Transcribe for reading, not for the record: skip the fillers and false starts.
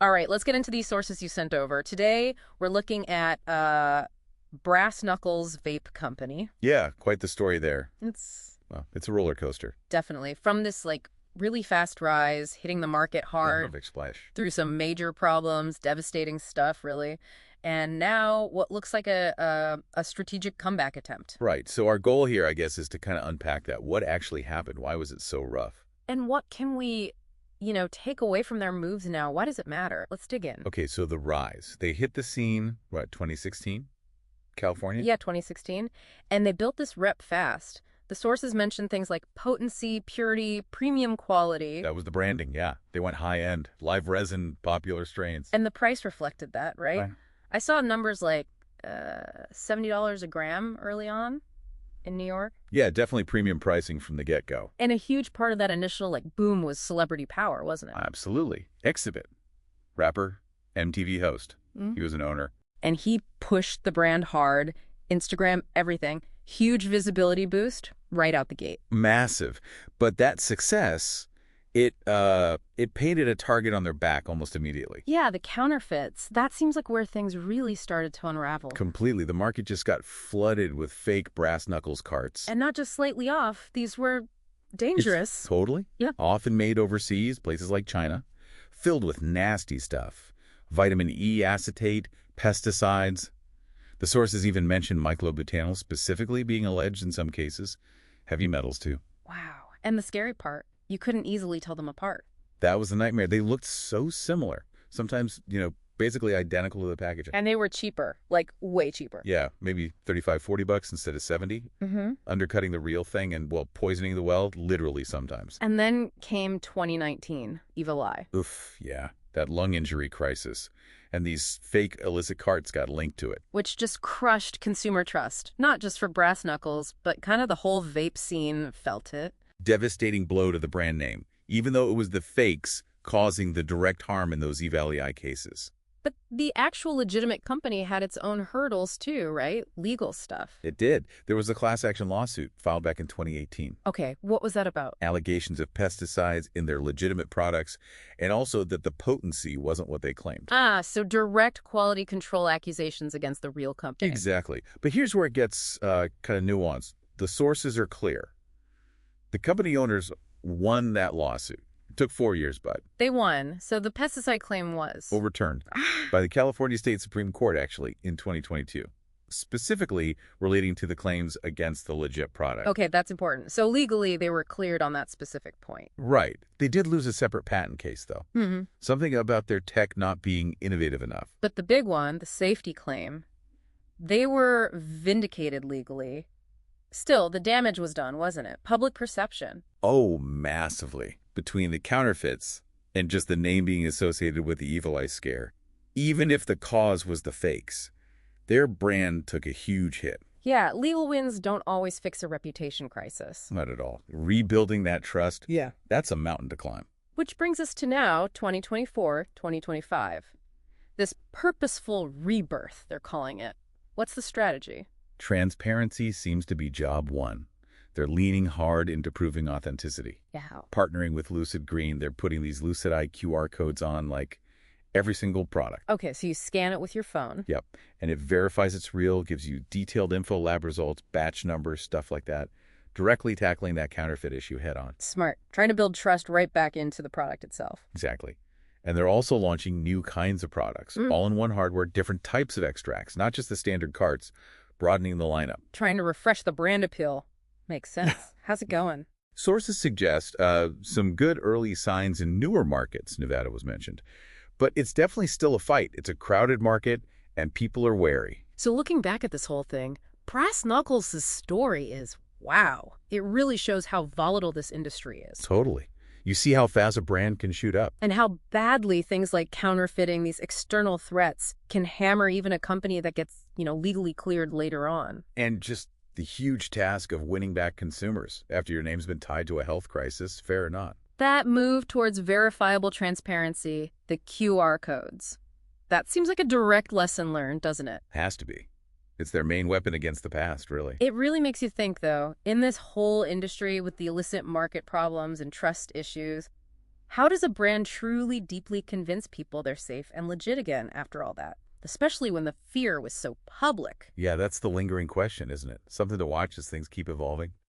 All right, let's get into these sources you sent over. Today, we're looking at Brassknuckles Vape Company. Yeah, quite the story there. It's Well, it's a roller coaster. definitely from this like really fast rise, hitting the market hard Big splash. through some major problems, devastating stuff, really. And now what looks like a strategic comeback attempt. Right. So our goal here, I guess, is to kind of unpack that. What actually happened? Why was it so rough? And what can we, take away from their moves now? Why does it matter? Let's dig in. Okay, so the rise. They hit the scene, what, 2016? California? Yeah, 2016. And they built this rep fast. The sources mention things like potency, purity, premium quality. That was the branding, yeah. They went high end, live resin, popular strains. And the price reflected that, right? Right. I saw numbers like $70 a gram early on in New York. Yeah, definitely premium pricing from the get-go. And a huge part of that initial boom was celebrity power, wasn't it? Absolutely. Exhibit. Rapper, MTV host. He was an owner. And he pushed the brand hard, Instagram, everything. Huge visibility boost right out the gate. Massive. But that success, it painted a target on their back almost immediately. Yeah, the counterfeits. That seems like where things really started to unravel. Completely. The market just got flooded with fake Brassknuckles carts. And not just slightly off. These were dangerous. Totally. Yeah. Often made overseas, places like China, filled with nasty stuff. Vitamin E acetate, pesticides. The sources even mentioned myclobutanol specifically being alleged in some cases. Heavy metals, too. Wow. And the scary part, you couldn't easily tell them apart. That was the nightmare. They looked so similar. Sometimes, basically identical to the packaging. And they were cheaper, like way cheaper. Yeah, maybe 35, 40 bucks instead of 70. Undercutting the real thing and, poisoning the well, literally sometimes. And then came 2019, Evil Eye. Oof, yeah. That lung injury crisis. And these fake illicit carts got linked to it. Which just crushed consumer trust. Not just for Brassknuckles, but kind of the whole vape scene felt it. Devastating blow to the brand name, even though it was the fakes causing the direct harm in those EVALI cases. But the actual legitimate company had its own hurdles too, right? Legal stuff. It did. There was a class action lawsuit filed back in 2018. Okay, what was that about? Allegations of pesticides in their legitimate products, and also that the potency wasn't what they claimed. Ah, so direct quality control accusations against the real company. Exactly. But here's where it gets kind of nuanced. The sources are clear. The company owners won that lawsuit. It took 4 years, but They won, so the pesticide claim was overturned by the California State Supreme Court, actually, in 2022, specifically relating to the claims against the legit product. Okay, that's important. So legally, they were cleared on that specific point. Right. They did lose a separate patent case, though. Something about their tech not being innovative enough. But the big one, the safety claim, they were vindicated legally. Still, the damage was done, wasn't it? Public perception. Oh, massively. Between the counterfeits and just the name being associated with the Evil Eye scare. Even if the cause was the fakes, their brand took a huge hit. Yeah, legal wins don't always fix a reputation crisis. Not at all. Rebuilding that trust, Yeah. that's a mountain to climb. Which brings us to now, 2024, 2025. This purposeful rebirth, they're calling it. What's the strategy? Transparency seems to be job one. They're leaning hard into proving authenticity. Yeah. Partnering with Lucid Green, they're putting these Lucid Eye QR codes on like every single product. Okay, so you scan it with your phone. Yep. And it verifies it's real, gives you detailed info, lab results, batch numbers, stuff like that. Directly tackling that counterfeit issue head on. Smart. Trying to build trust right back into the product itself. Exactly. And they're also launching new kinds of products, all-in-one hardware, different types of extracts, not just the standard carts, broadening the lineup. Trying to refresh the brand appeal. Makes sense. How's it going? Sources suggest some good early signs in newer markets, Nevada was mentioned. But it's definitely still a fight. It's a crowded market, and people are wary. So looking back at this whole thing, Brassknuckles' story is wow. It really shows how volatile this industry is. Totally. You see how fast a brand can shoot up. And how badly things like counterfeiting, these external threats, can hammer even a company that gets, legally cleared later on. And just the huge task of winning back consumers after your name's been tied to a health crisis, fair or not. That move towards verifiable transparency, the QR codes. That seems like a direct lesson learned, doesn't it? Has to be. It's their main weapon against the past, really. It really makes you think, though, in this whole industry with the illicit market problems and trust issues, How does a brand truly deeply convince people they're safe and legit again after all that? Especially when the fear was so public. Yeah, that's the lingering question, isn't it? Something to watch as things keep evolving.